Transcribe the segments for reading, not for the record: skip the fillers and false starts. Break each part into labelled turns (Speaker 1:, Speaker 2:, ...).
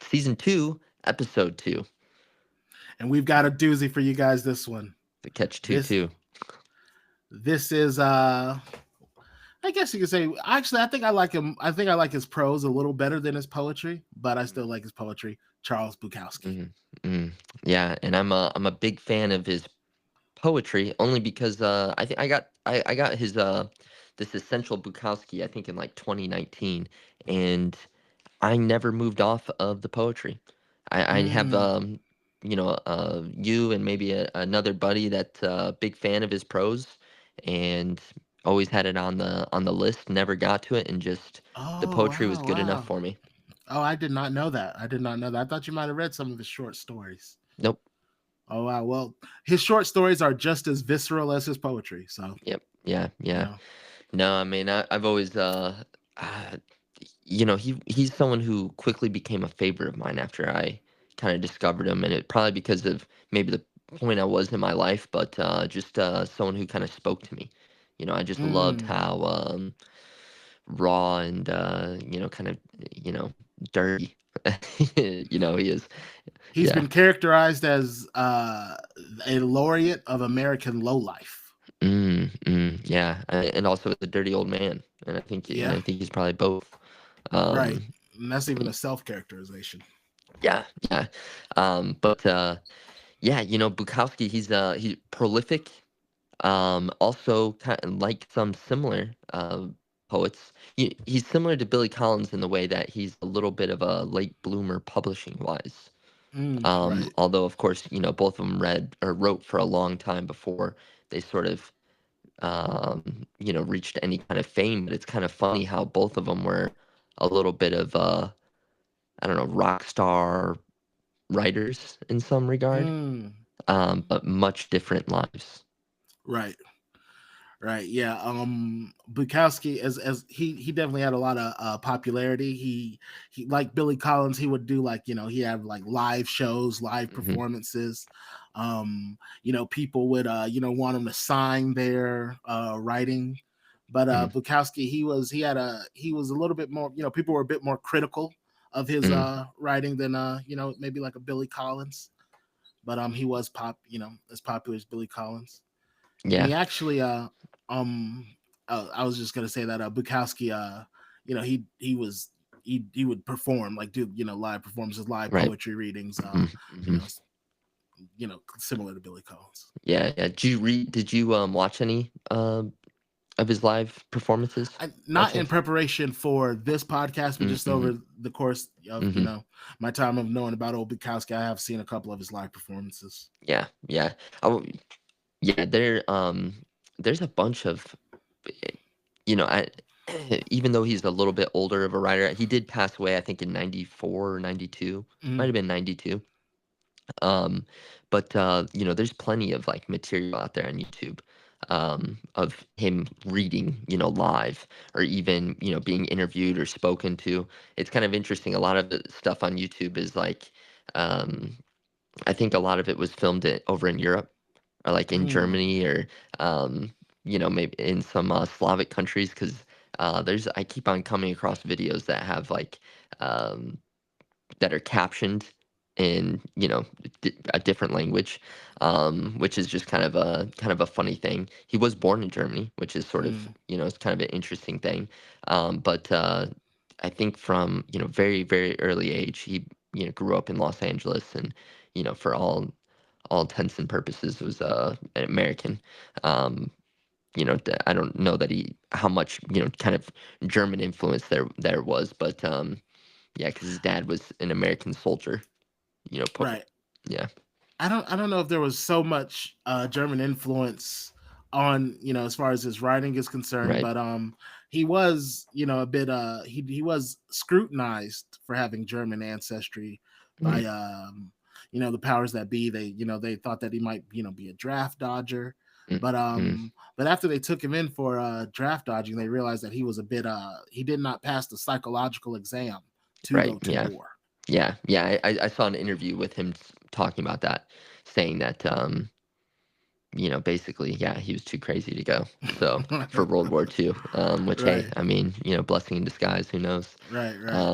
Speaker 1: season 2, episode 2.
Speaker 2: And we've got a doozy for you guys this one.
Speaker 1: The catch
Speaker 2: This
Speaker 1: 2.
Speaker 2: this is I guess you could say actually I think I like him. I think I like his prose a little better than his poetry, but I still like his poetry. Charles Bukowski.
Speaker 1: Mm, mm. Yeah, and I'm a big fan of his poetry only because I think I got his this essential Bukowski I think in like 2019, and I never moved off of the poetry. I have
Speaker 2: Mm,
Speaker 1: you and maybe another buddy that's a big fan of his prose, and always had it on the list. Never got to it, and just the
Speaker 2: oh
Speaker 1: poetry was
Speaker 2: wow,
Speaker 1: good enough
Speaker 2: wow.
Speaker 1: for me.
Speaker 2: Oh, I did not know that. I did not know that. I thought you might have read some of his short stories.
Speaker 1: Nope.
Speaker 2: Oh wow. Well, his short stories are just as visceral as his poetry. So,
Speaker 1: Yep. Yeah.
Speaker 2: you
Speaker 1: Yeah.
Speaker 2: know.
Speaker 1: No, I mean, I've always, uh, he's someone who quickly became a favorite of mine after I kind of discovered him, and it probably because of maybe the point I was in my life, but just someone who kind of spoke to me. I just loved
Speaker 2: Mm.
Speaker 1: how raw and kind of dirty, he is.
Speaker 2: He's
Speaker 1: Yeah.
Speaker 2: been characterized as a laureate of American lowlife.
Speaker 1: Yeah, and also a dirty old man, and
Speaker 2: Yeah,
Speaker 1: I think he's probably both.
Speaker 2: right.
Speaker 1: Um,
Speaker 2: And that's even a self-characterization.
Speaker 1: Yeah, yeah. But yeah, Bukowski, he's prolific. Also kind of like some similar poets. He's similar to Billy Collins in the way that he's a little bit of a late bloomer publishing wise.
Speaker 2: Right.
Speaker 1: Although of course, both of them read or wrote for a long time before they sort of reached any kind of fame. But it's kind of funny how both of them were a little bit of I don't know, rock star writers in some regard,
Speaker 2: Mm,
Speaker 1: but much different lives.
Speaker 2: right. Right. Yeah. Bukowski, as he definitely had a lot of popularity. He like Billy Collins. He would do like he had like live shows, live
Speaker 1: Hmm.
Speaker 2: performances. People would want him to sign their writing, but
Speaker 1: Hmm.
Speaker 2: Bukowski he was a little bit more. People were a bit more critical of his
Speaker 1: Hmm.
Speaker 2: writing than maybe like a Billy Collins. But he was as popular as Billy Collins, and
Speaker 1: Yeah.
Speaker 2: he actually um I was just gonna say that Bukowski he was he would perform like do live performances, live
Speaker 1: Right.
Speaker 2: poetry readings,
Speaker 1: Hmm.
Speaker 2: you
Speaker 1: Hmm.
Speaker 2: know similar to Billy Collins.
Speaker 1: Yeah. Yeah. Did you watch any of his live performances by
Speaker 2: Not in
Speaker 1: chance?
Speaker 2: preparation for this podcast, but just
Speaker 1: Mm-hmm.
Speaker 2: over the course of
Speaker 1: Hmm.
Speaker 2: my time of knowing about old Bukowski, I have seen a couple of his live performances.
Speaker 1: Yeah. Yeah. Yeah. There's a bunch of eh, I even though he's a little bit older of a writer, he did pass away, I think, in 94 or 92. Might
Speaker 2: Mm,
Speaker 1: have been 92. Um, but there's plenty of like material out there on YouTube of him reading, live, or even being interviewed or spoken to. It's kind of interesting. A lot of the stuff on YouTube is like, um, I think a lot of it was filmed over in Europe, or like in
Speaker 2: mm,
Speaker 1: Germany, or maybe in some Slavic countries, because there's I keep on coming across videos that have like um, that are captioned in a different language, which is just kind of a funny thing. He was born in Germany, which is sort of
Speaker 2: mm,
Speaker 1: it's kind of an interesting thing, but I think from very very early age he grew up in Los Angeles, and for all intents and purposes was an American. um, I don't know that he how much kind of German influence there was, but yeah, because his dad was an American soldier.
Speaker 2: right.
Speaker 1: Yeah.
Speaker 2: I don't know if there was so much German influence on as far as his writing is concerned,
Speaker 1: Right.
Speaker 2: but he was a bit he was scrutinized for having German ancestry
Speaker 1: Mm,
Speaker 2: by the powers that be. They they thought that he might be a draft dodger,
Speaker 1: mm, mm.
Speaker 2: but after they took him in for draft dodging, they realized that he was a bit he did not pass the psychological exam to
Speaker 1: Right.
Speaker 2: go to
Speaker 1: Yeah.
Speaker 2: war.
Speaker 1: Yeah. Yeah. I saw an interview with him talking about that, saying that basically, yeah, he was too crazy to go. So for World War II, which, hey,
Speaker 2: Right,
Speaker 1: I mean, blessing in disguise, who knows?
Speaker 2: right, right.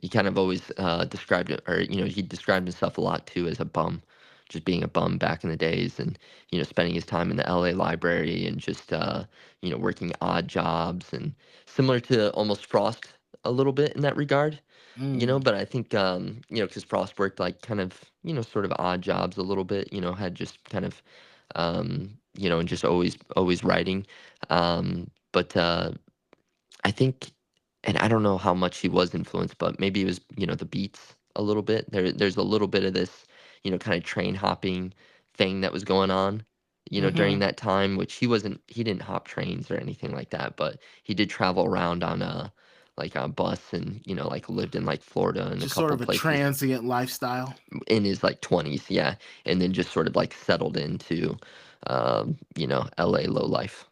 Speaker 1: He kind of always described it, or he described himself a lot too as a bum, just being a bum back in the days, and spending his time in the L.A. library and just working odd jobs, and similar to almost Frost a little bit in that regard.
Speaker 2: Mm.
Speaker 1: But I think because Frost worked like kind of sort of odd jobs a little bit, had just kind of and just always writing. But I think, and I don't know how much he was influenced, but maybe it was, the beats a little bit. There's a little bit of this, kind of train hopping thing that was going on, during
Speaker 2: Hmm.
Speaker 1: that time, which he didn't hop trains or anything like that, but he did travel around on a bus, and, like lived in like Florida and a
Speaker 2: Just sort
Speaker 1: couple
Speaker 2: of a
Speaker 1: places
Speaker 2: transient lifestyle.
Speaker 1: in his like 20s, yeah, and then just sort of like settled into, LA low life,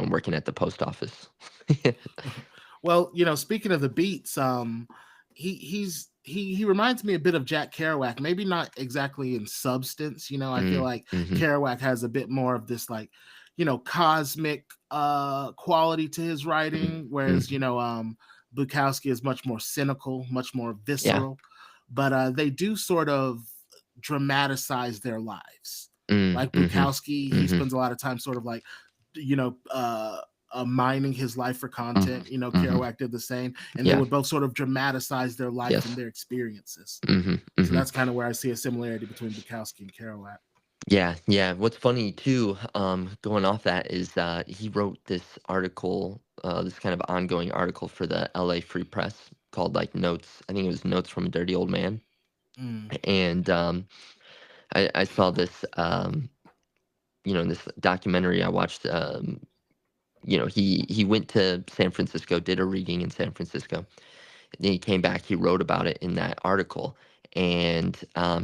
Speaker 1: working at the post office.
Speaker 2: Well, speaking of the beats, he reminds me a bit of Jack Kerouac. Maybe not exactly in substance. I feel
Speaker 1: Mm,
Speaker 2: like
Speaker 1: mhm,
Speaker 2: Kerouac has a bit more of this like, cosmic quality to his
Speaker 1: mm,
Speaker 2: writing, whereas
Speaker 1: mhm.
Speaker 2: Bukowski is much more cynical, much more
Speaker 1: Yeah.
Speaker 2: visceral. But they do sort of dramatize their lives.
Speaker 1: Mm,
Speaker 2: Like
Speaker 1: mhm,
Speaker 2: Bukowski, he
Speaker 1: mhm,
Speaker 2: spends a lot of time sort of like, you know, uh mining his life for
Speaker 1: mhm,
Speaker 2: content.
Speaker 1: mhm.
Speaker 2: Kerouac did the same, and they
Speaker 1: Yeah.
Speaker 2: would both sort of dramatize their life and
Speaker 1: Yes.
Speaker 2: their experiences.
Speaker 1: Mhm,
Speaker 2: So
Speaker 1: mhm.
Speaker 2: that's kind of where I see a similarity between Bukowski and Kerouac.
Speaker 1: Yeah, yeah. What's funny too, going off that is he wrote this article, this kind of ongoing article for the LA Free Press called like Notes. I think it was Notes from a Dirty Old Man.
Speaker 2: Mm.
Speaker 1: And I saw this, in this documentary I watched. He went to San Francisco, did a reading in San Francisco. Then he came back, he wrote about it in that article, and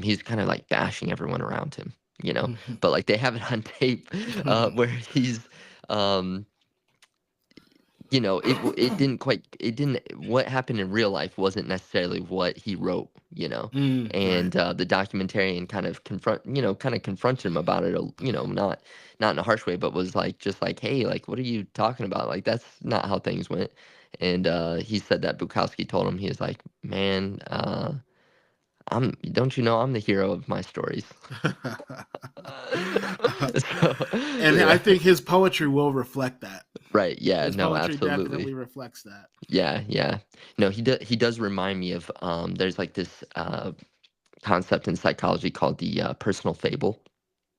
Speaker 1: he's kind of like bashing everyone around him, you know. But like they have it on tape, where he's um, it didn't quite, it didn't, what happened in real life wasn't necessarily what he wrote,
Speaker 2: Mm, right.
Speaker 1: and the documentarian kind of confronted him about it, not in a harsh way, but was like, just like, hey, like, what are you talking about? Like, that's not how things went. And he said that Bukowski told him, he was like, man, don't you know I'm the hero of my stories? So,
Speaker 2: And I think his poetry will reflect that.
Speaker 1: right, yeah,
Speaker 2: His
Speaker 1: no,
Speaker 2: poetry
Speaker 1: absolutely.
Speaker 2: definitely reflects that.
Speaker 1: Yeah, yeah. No, he does remind me of, there's like this concept in psychology called the personal fable,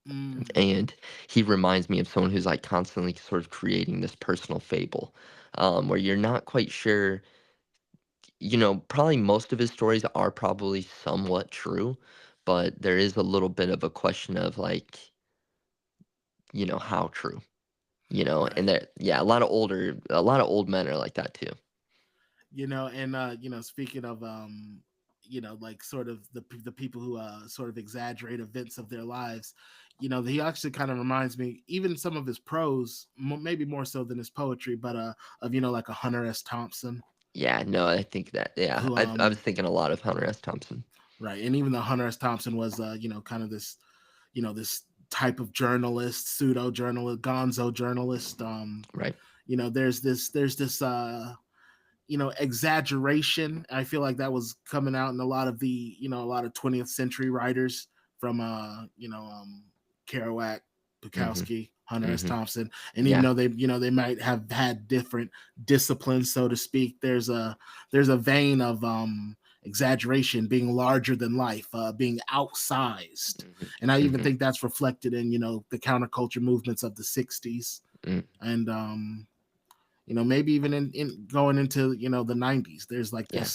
Speaker 2: Mm,
Speaker 1: and he reminds me of someone who's like constantly sort of creating this personal fable, where you're not quite sure. Probably most of his stories are probably somewhat true, but there is a little bit of a question of like, how true. And
Speaker 2: right.
Speaker 1: there, yeah, a lot of old men are like that too.
Speaker 2: And speaking of like sort of the people who sort of exaggerate events of their lives, he actually kind of reminds me, even some of his prose, maybe more so than his poetry, but of like a Hunter S. Thompson,
Speaker 1: Yeah, no, I think that, yeah,
Speaker 2: who
Speaker 1: I was thinking a lot of Hunter S. Thompson.
Speaker 2: right. And even though Hunter S. Thompson was kind of this, this type of journalist, pseudo journalist, gonzo journalist,
Speaker 1: Right.
Speaker 2: there's this exaggeration. I feel like that was coming out in a lot of the a lot of 20th century writers, from Kerouac,
Speaker 1: Mhm.
Speaker 2: Bukowski, Hunter S.
Speaker 1: Mhm.
Speaker 2: Thompson. And even
Speaker 1: Yeah.
Speaker 2: though they might have had different disciplines, so to speak, there's a vein of exaggeration, being larger than life, being outsized.
Speaker 1: Mhm.
Speaker 2: And I even
Speaker 1: Mhm.
Speaker 2: think that's reflected in the counterculture movements of the 60s,
Speaker 1: Mm.
Speaker 2: and maybe even in going into the 90s. There's like
Speaker 1: Yeah.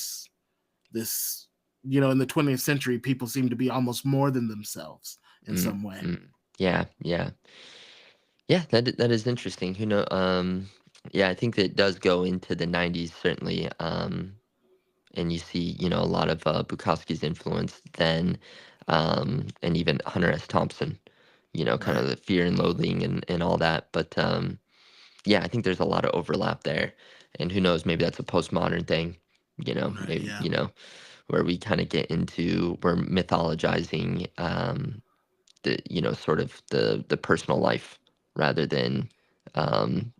Speaker 2: this in the 20th century, people seem to be almost more than themselves in
Speaker 1: Mm.
Speaker 2: some way.
Speaker 1: Mm. Yeah. Yeah. Yeah. That is interesting. Yeah, I think that it does go into the '90s certainly. And you see, a lot of Bukowski's influence then, and even Hunter S. Thompson. Kind
Speaker 2: Right.
Speaker 1: of the Fear and Loathing and all that. But yeah, I think there's a lot of overlap there. And who knows, maybe that's a postmodern thing.
Speaker 2: Right.
Speaker 1: Maybe,
Speaker 2: Yeah.
Speaker 1: where we kind of get into, we're mythologizing, sort of the personal life rather than um,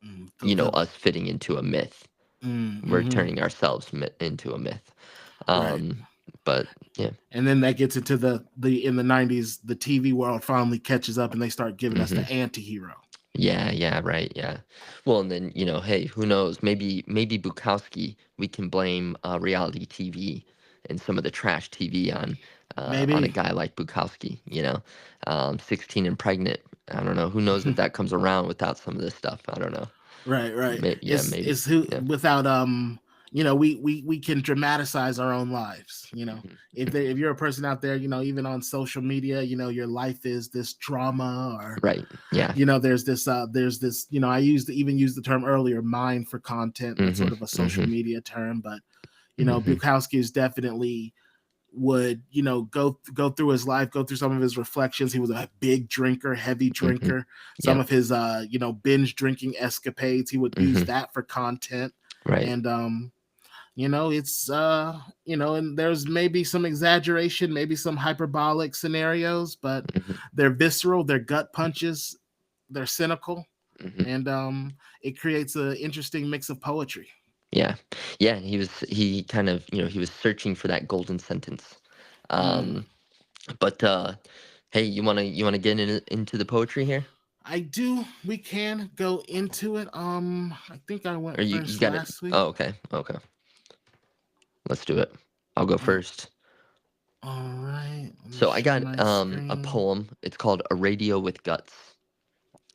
Speaker 2: Mm, the
Speaker 1: us fitting into a myth. We're
Speaker 2: mm-hmm.
Speaker 1: turning ourselves into a myth.
Speaker 2: Right.
Speaker 1: Um, but yeah.
Speaker 2: And then that gets into the in the 90s, the TV world finally catches up and they start giving us
Speaker 1: Hmm.
Speaker 2: the anti-hero.
Speaker 1: Yeah, yeah, right, yeah. Well, and then hey, who knows? Maybe Bukowski. We can blame reality TV and some of the trash TV on a
Speaker 2: Maybe.
Speaker 1: guy like Bukowski. 16 and pregnant. I don't know. Who knows if that comes around without some of this stuff? I don't know.
Speaker 2: Right, right.
Speaker 1: Yeah, maybe.
Speaker 2: It's who
Speaker 1: Yeah.
Speaker 2: without we can dramatize our own lives.
Speaker 1: Hmm.
Speaker 2: If you're a person out there, even on social media, your life is this drama, or
Speaker 1: Right. Yeah.
Speaker 2: there's this I even used the term earlier, mine for content. That's
Speaker 1: Hmm.
Speaker 2: sort of a social
Speaker 1: Hmm.
Speaker 2: media term, but
Speaker 1: Hmm.
Speaker 2: Bukowski is definitely would go through his life, go through some of his reflections. He was a big drinker, heavy
Speaker 1: Hmm.
Speaker 2: drinker. Some
Speaker 1: Yep.
Speaker 2: of his binge drinking escapades, he would use
Speaker 1: Hmm.
Speaker 2: that for content.
Speaker 1: Right.
Speaker 2: And it's and there's maybe some exaggeration, maybe some hyperbolic scenarios, but
Speaker 1: Hmm.
Speaker 2: they're visceral, they're gut punches, they're cynical,
Speaker 1: Hmm.
Speaker 2: and it creates an interesting mix of poetry.
Speaker 1: Yeah. Yeah. He kind of, he was searching for that golden sentence.
Speaker 2: Mm.
Speaker 1: Um, but hey, you wanna get into the poetry here?
Speaker 2: I do. We can go into it. I think I
Speaker 1: Or
Speaker 2: went
Speaker 1: you
Speaker 2: first
Speaker 1: got it?
Speaker 2: last week.
Speaker 1: Oh, okay. Okay. Let's do it. I'll go
Speaker 2: Uh,
Speaker 1: first.
Speaker 2: all right. Let me
Speaker 1: So I
Speaker 2: share
Speaker 1: got
Speaker 2: my
Speaker 1: a
Speaker 2: screen.
Speaker 1: poem. It's called A Radio with Guts.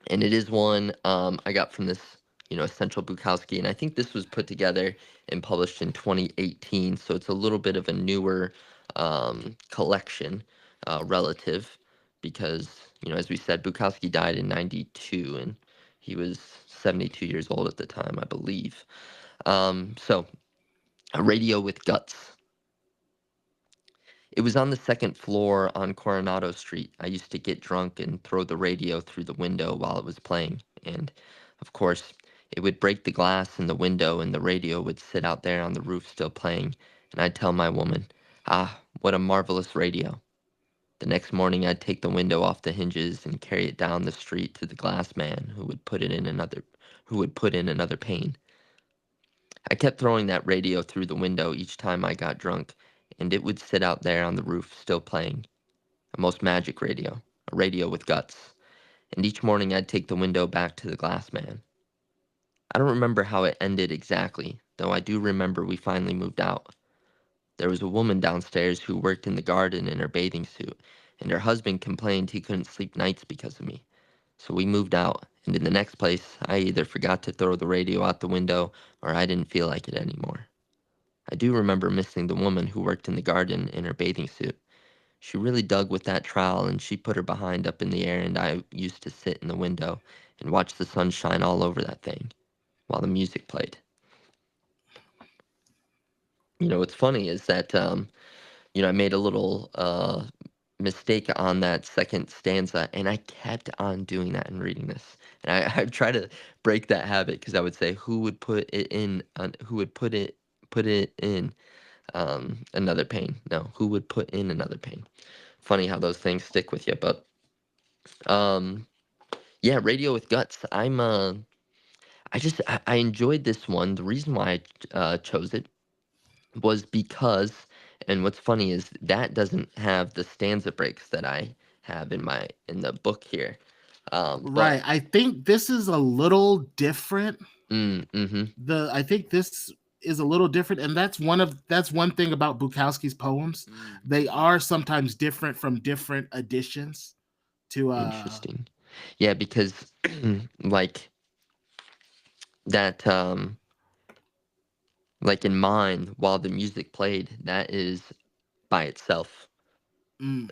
Speaker 1: And it is one I got from this, Essential Bukowski, and I think this was put together and published in 2018. So it's a little bit of a newer collection relative, because as we said, Bukowski died in '92, and he was 72 years old at the time, I believe. So a radio with guts. It was on the second floor on Coronado Street. I used to get drunk and throw the radio through the window while it was playing. And, of course, it would break the glass in the window and the radio would sit out there on the roof still playing. And I'd tell my woman, "Ah, what a marvelous radio." The next morning, I'd take the window off the hinges and carry it down the street to the glass man who would put in another pane. I kept throwing that radio through the window each time I got drunk, and it would sit out there on the roof still playing. A most magic radio, a radio with guts. And each morning I'd take the window back to the glass man. I don't remember how it ended exactly, though I do remember we finally moved out. There was a woman downstairs who worked in the garden in her bathing suit, and her husband complained he couldn't sleep nights because of me. So we moved out, and in the next place, I either forgot to throw the radio out the window or I didn't feel like it anymore. I do remember missing the woman who worked in the garden in her bathing suit. She really dug with that trowel and she put her behind up in the air, and I used to sit in the window and watch the sun shine all over that thing while the music played. What's funny is that I made a little mistake on that second stanza, and I kept on doing that and reading this. And I try to break that habit, because I would say, who would put it in, who would put it in another pain? No, who would put in another pain? Funny how those things stick with you. But um, yeah, Radio with Guts. I enjoyed this one. The reason why I chose it was because, and what's funny is that doesn't have the stanza breaks that I have in the book here. But
Speaker 2: Right. I think this is a little different.
Speaker 1: mm-hmm,
Speaker 2: I think this is a little different, and that's one thing about Bukowski's poems. They
Speaker 1: mm-hmm.
Speaker 2: are sometimes different from different editions to
Speaker 1: Interesting. Yeah, because like that, like in mine, while the music played, that is by itself.
Speaker 2: mm,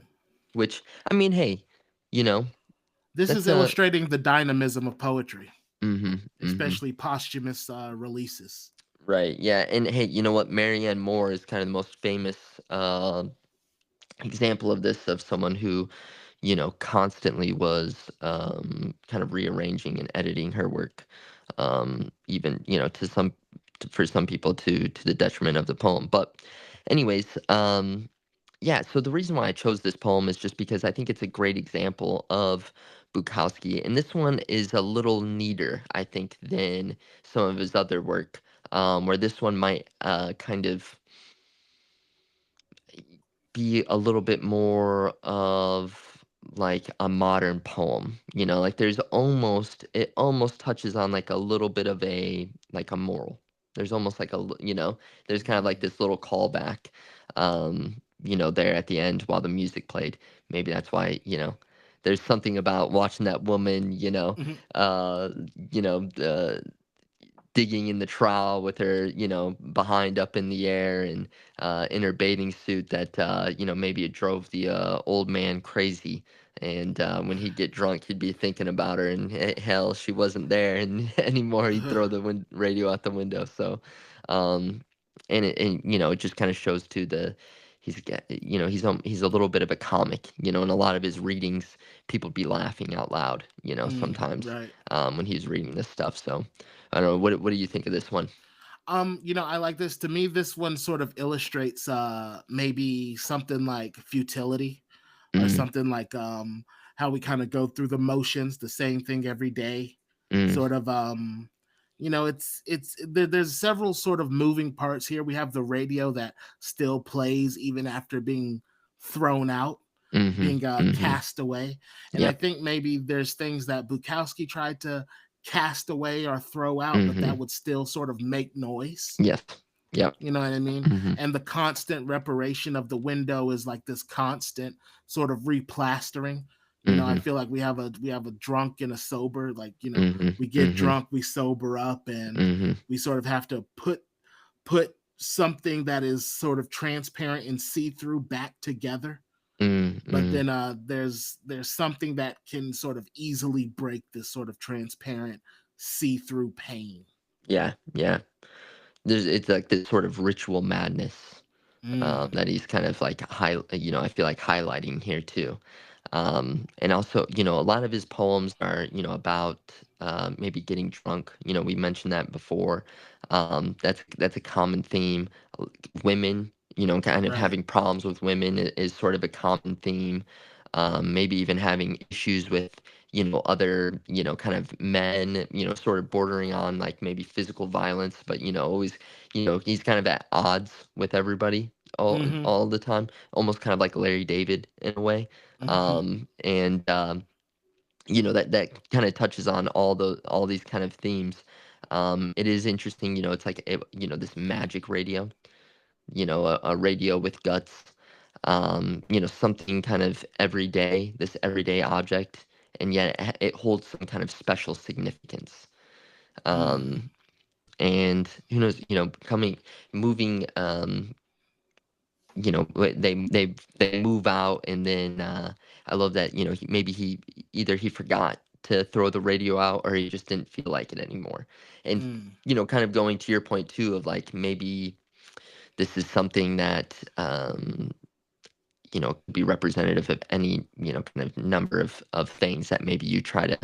Speaker 1: Which, I mean, hey, you know,
Speaker 2: this is
Speaker 1: that's a
Speaker 2: illustrating the dynamism of poetry,
Speaker 1: mm-hmm, mm-hmm.
Speaker 2: especially posthumous releases.
Speaker 1: Right, yeah, and hey, you know what? Marianne Moore is kind of the most famous example of this, of someone who, constantly was kind of rearranging and editing her work, even, for some people to the detriment of the poem. But, anyways, Yeah, so the reason why I chose this poem is just because I think it's a great example of Bukowski, and this one is a little neater, I think, than some of his other work, where this one might kind of be a little bit more of like a modern poem, like there's almost it almost touches on like a little bit of a like a moral. There's almost like there's kind of like
Speaker 2: Mm.
Speaker 1: this little callback, there at the end while the music played. Maybe that's why, there's something about watching that woman,
Speaker 2: Mhm.
Speaker 1: uh, digging in the trowel with her, behind up in the air and in her bathing suit that, maybe it drove the old man crazy. And when he'd get drunk, he'd be thinking about her, and hell, she wasn't there and anymore. He'd throw the radio out the window. So, um, and it just kind of shows too he's a little bit of a comic, in a lot of his readings, people be laughing out loud, sometimes
Speaker 2: Right.
Speaker 1: when he's reading this stuff. So. I don't know. What do you think of this one?
Speaker 2: I like this. To me, this one sort of illustrates maybe something like futility, or
Speaker 1: Mm,
Speaker 2: something like how we kind of go through the motions, the same thing every day.
Speaker 1: mm,
Speaker 2: Sort of there's several sort of moving parts here. We have the radio that still plays even after being thrown out,
Speaker 1: mhm,
Speaker 2: being
Speaker 1: mhm.
Speaker 2: cast away. And I
Speaker 1: Yep.
Speaker 2: think maybe there's things that Bukowski tried to cast away or throw out, but that
Speaker 1: Mhm.
Speaker 2: would still sort of make noise.
Speaker 1: Yes. Yep.
Speaker 2: You know what I mean?
Speaker 1: Mhm.
Speaker 2: And the constant reparation of the window is like this constant sort of replastering. I
Speaker 1: Mhm.
Speaker 2: feel like we have a drunk and a sober. Like,
Speaker 1: Mhm.
Speaker 2: we get
Speaker 1: Mhm.
Speaker 2: drunk, we sober up, and
Speaker 1: Mhm.
Speaker 2: we sort of have to put something that is sort of transparent and see through back together.
Speaker 1: Mm,
Speaker 2: But
Speaker 1: mm.
Speaker 2: then there's something that can sort of easily break this sort of transparent see through pain.
Speaker 1: Yeah, yeah. It's like this sort of ritual madness,
Speaker 2: Mm,
Speaker 1: that he's kind of like I feel like highlighting here too. And also, a lot of his poems are, about maybe getting drunk. We mentioned that before. That's a common theme. Uh, Women, kind of
Speaker 2: right.
Speaker 1: having problems with women is sort of a common theme. Maybe even having issues with, other, kind of men, sort of bordering on like maybe physical violence, but, always, he's kind of at odds with everybody
Speaker 2: Mm-hmm.
Speaker 1: all the time, almost kind of like Larry David in a way.
Speaker 2: Mm-hmm.
Speaker 1: And that kind of touches on all these kind of themes. It is interesting, it's like this magic radio, a radio with guts, something kind of everyday, this everyday object, and yet it holds some kind of special significance.
Speaker 2: Mm,
Speaker 1: Um, and who knows, coming, moving, they move out, and then I love that, maybe he either he forgot to throw the radio out, or he just didn't feel like it anymore. And
Speaker 2: mm,
Speaker 1: kind of going to your point too of like maybe this is something that could be representative of any, kind of number of things that maybe you try to,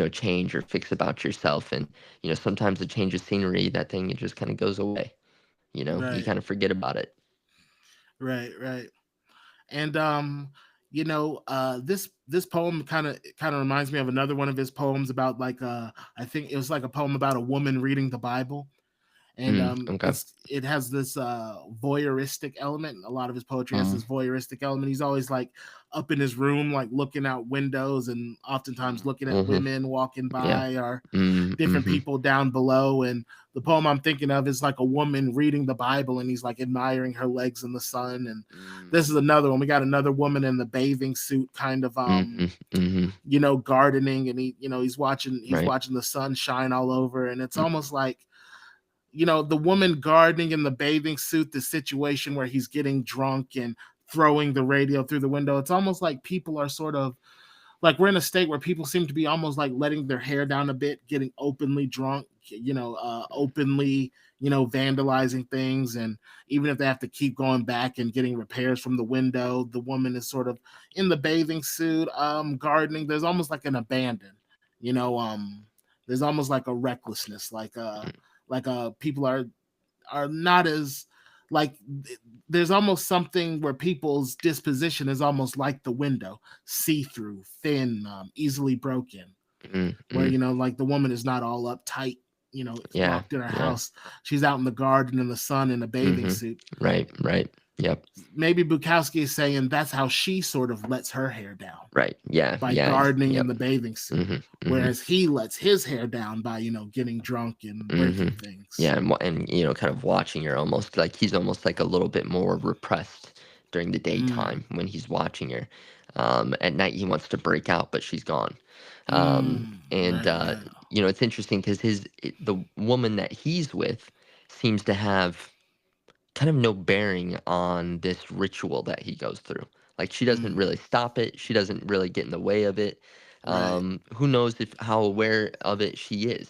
Speaker 1: change or fix about yourself. And, sometimes a change of scenery, that thing, it just kind of goes away. You
Speaker 2: right,
Speaker 1: kind of forget about it.
Speaker 2: right. And this poem kind of reminds me of another one of his poems about like I think it was like a poem about a woman reading the Bible. And
Speaker 1: Okay.
Speaker 2: it has this voyeuristic element. A lot of his poetry has
Speaker 1: Mm,
Speaker 2: this voyeuristic element. He's always like up in his room, like looking out windows, and oftentimes looking at
Speaker 1: mm-hmm.
Speaker 2: women walking
Speaker 1: Yeah.
Speaker 2: by, or different
Speaker 1: Mm-hmm.
Speaker 2: people down below. And the poem I'm thinking of is like a woman reading the Bible, and he's like admiring her legs in the sun. And this is another one. We got another woman in the bathing suit, kind of
Speaker 1: Mm-hmm. Mm-hmm.
Speaker 2: gardening, and he's
Speaker 1: Right.
Speaker 2: watching the sun shine all over. And it's
Speaker 1: Mm-hmm.
Speaker 2: almost like, the woman gardening in the bathing suit, the situation where he's getting drunk and throwing the radio through the window. It's almost like people are sort of like, we're in a state where people seem to be almost like letting their hair down a bit, getting openly drunk, openly, vandalizing things. And even if they have to keep going back and getting repairs from the window, the woman is sort of in the bathing suit, gardening. There's almost like an abandon, you know, there's almost like a recklessness, like people are not as like there's almost something where people's disposition is almost like the window, see through, thin, easily broken.
Speaker 1: Mm,
Speaker 2: Where
Speaker 1: mm.
Speaker 2: like the woman is not all uptight,
Speaker 1: Yeah,
Speaker 2: locked in her
Speaker 1: yeah.
Speaker 2: house. She's out in the garden in the sun in a bathing
Speaker 1: Mhm.
Speaker 2: suit.
Speaker 1: Right, right. Yep.
Speaker 2: Maybe Bukowski is saying that's how she sort of lets her hair down,
Speaker 1: Right. Yeah,
Speaker 2: by
Speaker 1: yeah.
Speaker 2: gardening in
Speaker 1: Yep.
Speaker 2: the bathing suit,
Speaker 1: Mhm, mhm.
Speaker 2: whereas he lets his hair down by getting drunk and breaking
Speaker 1: Mhm.
Speaker 2: things.
Speaker 1: Yeah, and kind of watching her almost like he's almost like a little bit more repressed during the
Speaker 2: Mm,
Speaker 1: daytime when he's watching her. At night he wants to break out, but she's gone. And
Speaker 2: right, yeah.
Speaker 1: it's interesting because the woman that he's with seems to have kind of no bearing on this ritual that he goes through. Like she doesn't
Speaker 2: Mm,
Speaker 1: really stop it. She doesn't really get in the way of it.
Speaker 2: right.
Speaker 1: Who knows if how aware of it she is.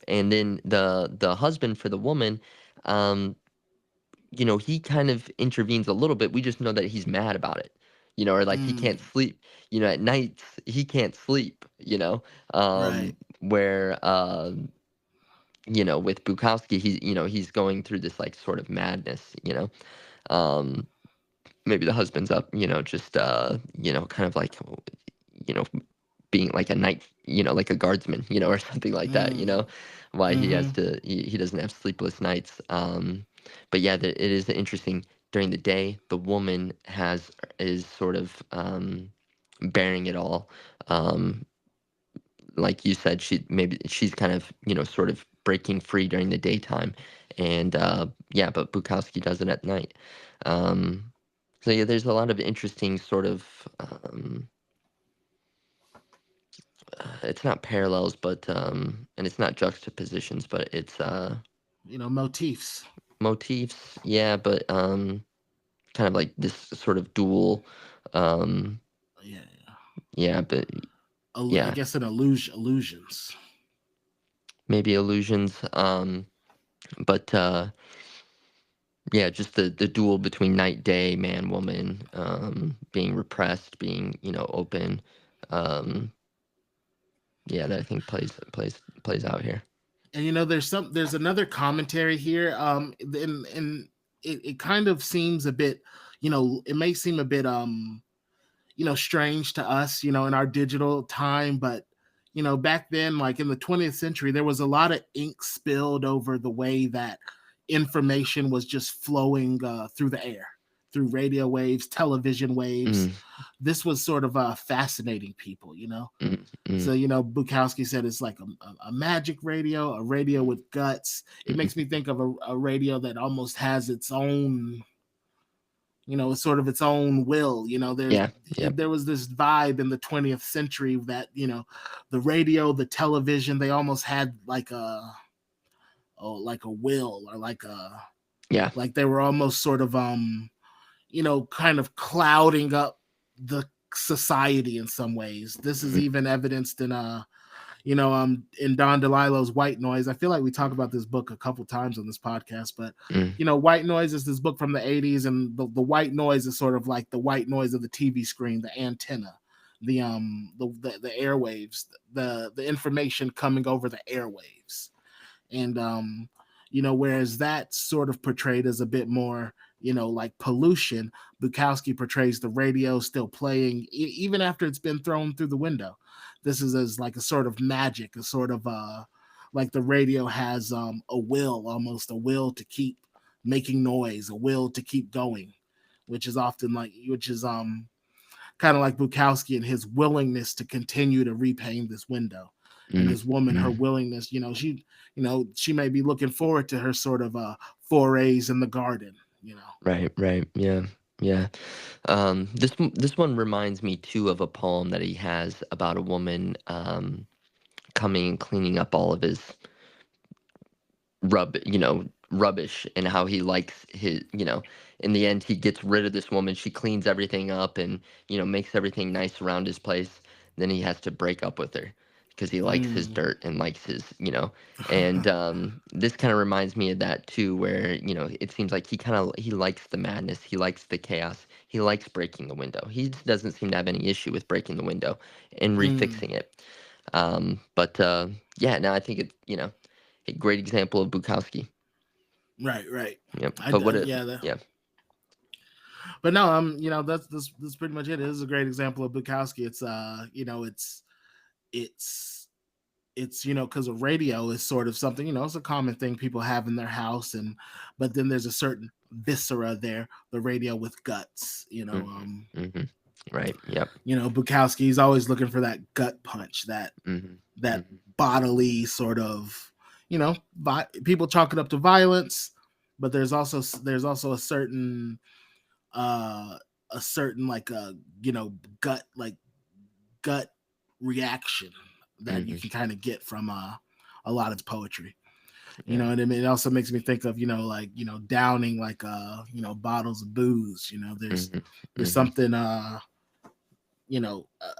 Speaker 1: And then the husband for the woman, um, he kind of intervenes a little bit. We just know that he's mad about it. Or like he can't
Speaker 2: Mm,
Speaker 1: sleep. At nights he can't sleep.
Speaker 2: right.
Speaker 1: Where with Bukowski, he's going through this like sort of madness. Um, Maybe the husband's up, just kind of like, you know, being like a night, like a guardsman, or something like that.
Speaker 2: Mm,
Speaker 1: Why he has
Speaker 2: mm-hmm.
Speaker 1: to, he doesn't have sleepless nights. But yeah, it is interesting. During the day, the woman is sort of bearing it all. Um, like you said, she's kind of sort of breaking free during the daytime, and yeah, but Bukowski does it at night. Um, so yeah, there's a lot of interesting sort of it's not parallels, but and it's not juxtapositions, but it's
Speaker 2: Motifs.
Speaker 1: motifs. Yeah, but kind of like this sort of dual. Um,
Speaker 2: Yeah,
Speaker 1: yeah, but
Speaker 2: I
Speaker 1: yeah,
Speaker 2: guess an illusions.
Speaker 1: maybe illusions. But yeah, just the duel between night, day, man, woman, being repressed, being open. Um, yeah, that I think plays out here.
Speaker 2: And there's another commentary here, and it kind of seems a bit, it may seem a bit strange to us, in our digital time, but back then, like in the 20th century, there was a lot of ink spilled over the way that information was just flowing through the air, through radio waves, television waves.
Speaker 1: Mm,
Speaker 2: This was sort of fascinating people,
Speaker 1: mm, mm,
Speaker 2: so, Bukowski said it's like a magic radio, a radio with guts. It makes me
Speaker 1: mm.
Speaker 2: think of a radio that almost has its own, sort of its own will.
Speaker 1: Yeah, yep.
Speaker 2: There was this vibe in the 20th century that, the radio, the television, they almost had like a will, or
Speaker 1: Yeah.
Speaker 2: like they were almost sort of kind of clouding up the society in some ways. This is
Speaker 1: Mm,
Speaker 2: even evidenced in Don DeLillo's White Noise. I feel like we talk about this book a couple times on this podcast, but
Speaker 1: mm,
Speaker 2: White Noise is this book from the 80s, and the white noise is sort of like the white noise of the TV screen, the antenna, the airwaves, the information coming over the airwaves. And whereas that sort of portrayed as a bit more like pollution, Bukowski portrays the radio still playing even after it's been thrown through the window. This is as like a sort of magic, a sort of like the radio has a will, almost a will to keep making noise, a will to keep going, which is kind of like Bukowski and his willingness to continue to repaint this window. And
Speaker 1: mm,
Speaker 2: his woman, her
Speaker 1: mm.
Speaker 2: willingness, she may be looking forward to her sort of forays in the garden.
Speaker 1: Right, right. Yeah, yeah. This one reminds me too of a poem that he has about a woman coming and cleaning up all of his rubbish, and how he likes in the end he gets rid of this woman. She cleans everything up and makes everything nice around his place. Then he has to break up with her because he likes his
Speaker 2: Mm.
Speaker 1: dirt and likes his and this kind of reminds me of that too, where it seems like he likes the madness, he likes the chaos, he likes breaking the window. He doesn't seem to have any issue with breaking the window and
Speaker 2: Mm.
Speaker 1: refixing it. But yeah, no, I think it's a great example of Bukowski.
Speaker 2: Right, right.
Speaker 1: Yep.
Speaker 2: I
Speaker 1: But what it
Speaker 2: yeah,
Speaker 1: yeah.
Speaker 2: but no, that's pretty much it. It is a great example of Bukowski. It's it's because a radio is sort of something, it's a common thing people have in their house, and but then there's a certain viscera there, the radio with guts.
Speaker 1: Mhm. Mhm. Right. Yep.
Speaker 2: Bukowski's always looking for that gut punch,
Speaker 1: Mhm.
Speaker 2: that
Speaker 1: Mhm.
Speaker 2: bodily sort of, people chalk it up to violence, but there's also uh a certain like gut like gut reaction that you
Speaker 1: Mhm.
Speaker 2: can kind of get from a lot of his poetry.
Speaker 1: Yeah.
Speaker 2: And I mean, it also makes me think of like downing like bottles of booze.
Speaker 1: Mhm.
Speaker 2: There's
Speaker 1: Mhm.
Speaker 2: something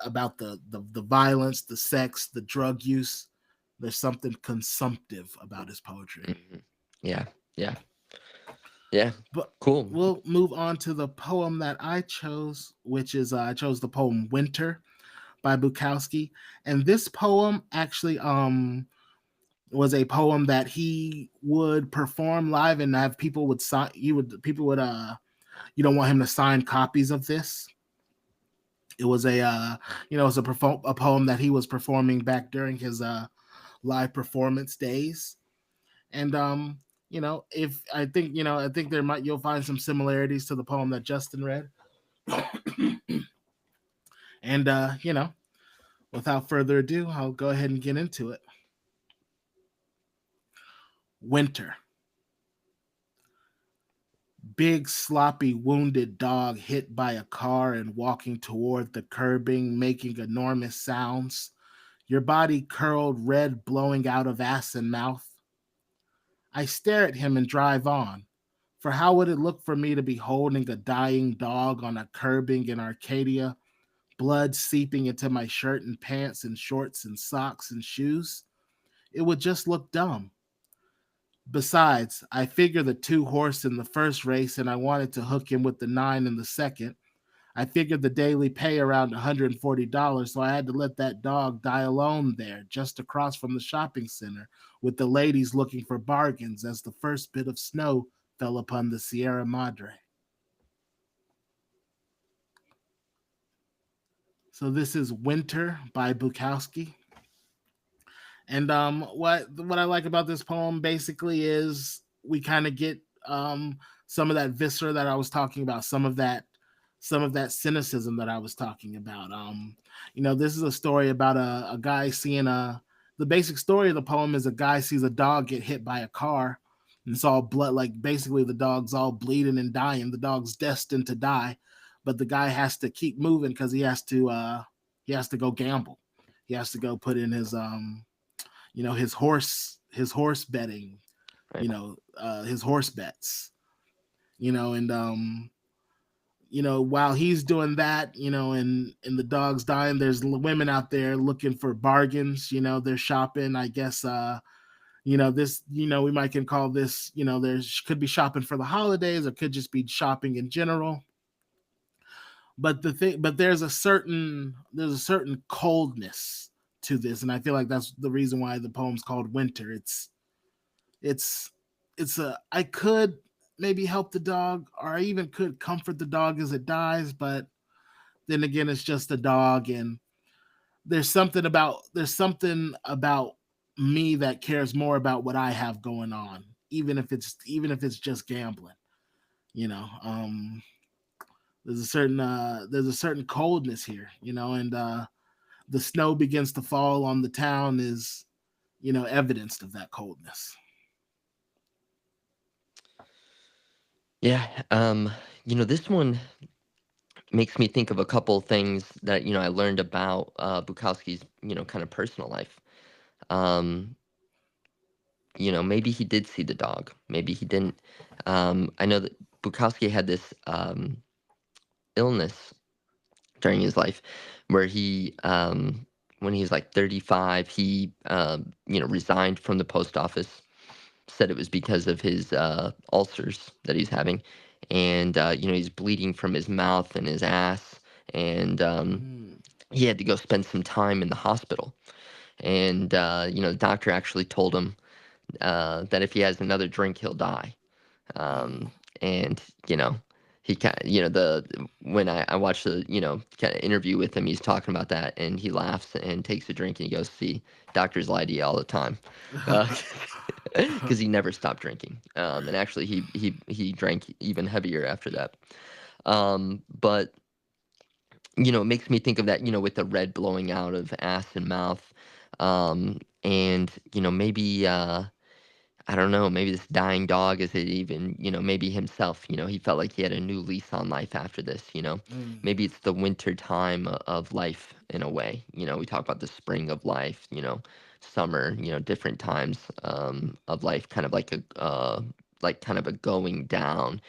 Speaker 2: about the violence, the sex, the drug use. There's something consumptive about his poetry.
Speaker 1: Mhm. Yeah. Yeah. Yeah.
Speaker 2: But
Speaker 1: Cool.
Speaker 2: we'll move on to the poem that I chose, which is I chose the poem Winter by Bukowski. And this poem actually was a poem that he would perform live and have people would sign you would people would you don't want him to sign copies of this. It was a poem that he was performing back during his live performance days. And if I think there might you'll find some similarities to the poem that Justin read. And without further ado, I'll go ahead and get into it. Winter. Big, sloppy, wounded dog hit by a car and walking toward the curbing, making enormous sounds. Your body curled, red, blowing out of ass and mouth. I stare at him and drive on. For how would it look for me to be holding a dying dog on a curbing in Arcadia, blood seeping into my shirt and pants and shorts and socks and shoes? It would just look dumb. Besides, I figure the 2 horse in the first race and I wanted to hook him with the 9 in the second. I figured the daily pay around $140, so I had to let that dog die alone there, just across from the shopping center, with the ladies looking for bargains as the first bit of snow fell upon the Sierra Madre. So this is Winter by Bukowski. And what I like about this poem basically is we kind of get some of that viscera that I was talking about, some of that cynicism that I was talking about. This is a story about a guy seeing a the basic story of the poem is a guy sees a dog get hit by a car, and it's all blood, like basically the dog's all bleeding and dying. The dog's destined to die, but the guy has to keep moving because he has to go gamble. He has to go put in his horse betting,
Speaker 1: Right.
Speaker 2: his horse bets, and while he's doing that, and the dog's dying, there's women out there looking for bargains. They're shopping. I guess this, we might can call this, there's could be shopping for the holidays, or could just be shopping in general. But there's a certain coldness to this, and I feel like that's the reason why the poem's called Winter. It's I could maybe help the dog, or I even could comfort the dog as it dies, but then again, it's just a dog, and there's something about me that cares more about what I have going on, even if it's just gambling. You know, there's a certain coldness here, and the snow begins to fall on the town is evidence of that coldness.
Speaker 1: Yeah. This one makes me think of a couple things that I learned about Bukowski's kind of personal life. Um, maybe he did see the dog. Maybe he didn't. I know that Bukowski had this illness during his life where when he was like 35, he resigned from the post office. Said it was because of his ulcers that he's having, and he's bleeding from his mouth and his ass, and
Speaker 2: Mm.
Speaker 1: he had to go spend some time in the hospital. And the doctor actually told him that if he has another drink, he'll die. um, and he kind the when I watched the kind of interview with him, he's talking about that, and he laughs and takes a drink, and he goes, "See, doctors lie to you all the time," because he never stopped drinking, and actually he drank even heavier after that. But it makes me think of that, with the red blowing out of ass and mouth, and maybe. I don't know, maybe this dying dog is it even, maybe himself, he felt like he had a new lease on life after this.
Speaker 2: Mm,
Speaker 1: Maybe it's the winter time of life in a way. We talk about the spring of life, summer, different times of life, kind of like kind of a going down.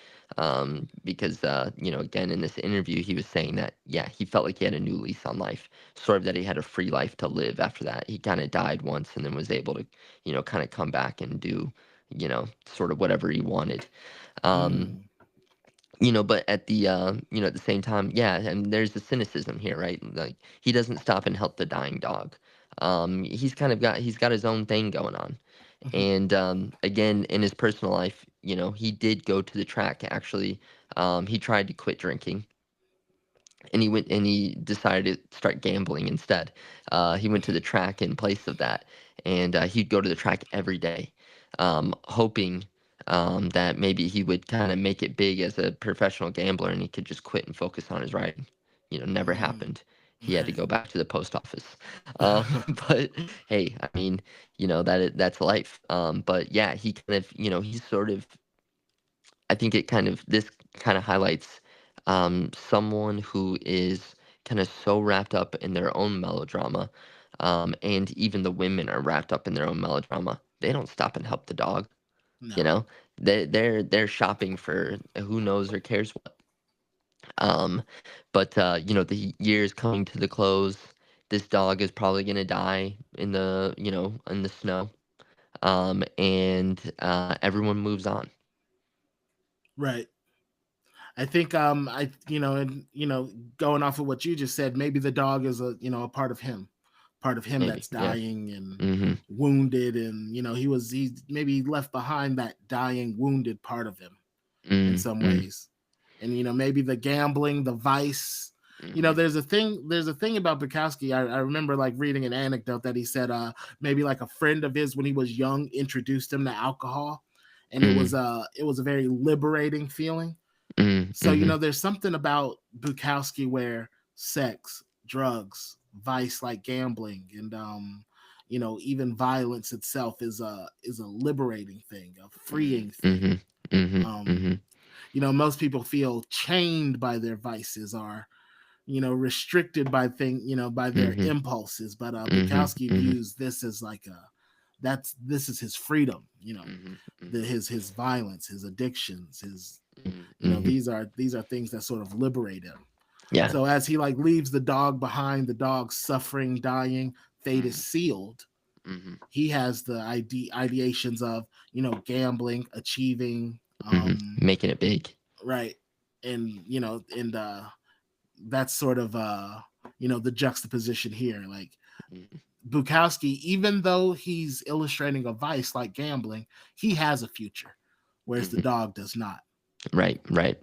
Speaker 1: Because, again, in this interview, he was saying that, yeah, he felt like he had a new lease on life, sort of that he had a free life to live after that. He kind of died once and then was able to kind of come back and do, sort of whatever he wanted. Um,
Speaker 2: mm,
Speaker 1: but at the at the same time, yeah, and there's the cynicism here, right? Like he doesn't stop and help the dying dog. He's got his own thing going on. And again, in his personal life, he did go to the track. Actually, he tried to quit drinking, and he went and he decided to start gambling instead. He went to the track in place of that, and he'd go to the track every day, hoping that maybe he would kind of make it big as a professional gambler, and he could just quit and focus on his riding. Never
Speaker 2: mm,
Speaker 1: happened. He had to
Speaker 2: right.
Speaker 1: go back to the post office. But hey, I mean, that's life. But yeah, he kind of, he's sort of I think this kind of highlights someone who is kind of so wrapped up in their own melodrama, and even the women are wrapped up in their own melodrama. They don't stop and help the dog. You
Speaker 2: No.
Speaker 1: know, they're shopping for who knows or cares what. Um, but the year's coming to the close. This dog is probably gonna die in the snow. And everyone moves on.
Speaker 2: Right. I think I and going off of what you just said, maybe the dog is a part of him
Speaker 1: Maybe,
Speaker 2: that's
Speaker 1: yeah.
Speaker 2: dying and
Speaker 1: Mhm.
Speaker 2: wounded, and he maybe left behind that dying wounded part of him in
Speaker 1: Mm,
Speaker 2: some
Speaker 1: mm,
Speaker 2: ways. And maybe the gambling, the vice.
Speaker 1: mhm,
Speaker 2: There's a thing about Bukowski. I remember like reading an anecdote that he said maybe like a friend of his when he was young introduced him to alcohol, and
Speaker 1: mm,
Speaker 2: it was a very liberating feeling.
Speaker 1: mm,
Speaker 2: So,
Speaker 1: mhm,
Speaker 2: there's something about Bukowski where sex, drugs, vice like gambling, and even violence itself is a liberating thing, a
Speaker 1: mm,
Speaker 2: freeing thing.
Speaker 1: mhm, mhm,
Speaker 2: Um,
Speaker 1: mhm,
Speaker 2: most people feel chained by their vices, or restricted by by their
Speaker 1: mhm,
Speaker 2: impulses. But
Speaker 1: mhm,
Speaker 2: Bukowski
Speaker 1: mhm,
Speaker 2: views this as like a that's this is his freedom.
Speaker 1: mhm,
Speaker 2: The,
Speaker 1: mhm,
Speaker 2: his violence, his addictions, his
Speaker 1: mhm, mhm.
Speaker 2: these are things that sort of liberate him.
Speaker 1: Yeah.
Speaker 2: So as he like leaves the dog behind, the dog suffering, dying, fate is
Speaker 1: Mhm,
Speaker 2: sealed.
Speaker 1: mhm,
Speaker 2: He has the ideations of gambling, achieving,
Speaker 1: mhm. Making it big.
Speaker 2: right, and that's sort of the juxtaposition here. Like
Speaker 1: Mhm,
Speaker 2: Bukowski, even though he's illustrating a vice like gambling, he has a future, whereas the
Speaker 1: mhm.
Speaker 2: dog does not.
Speaker 1: Right, right.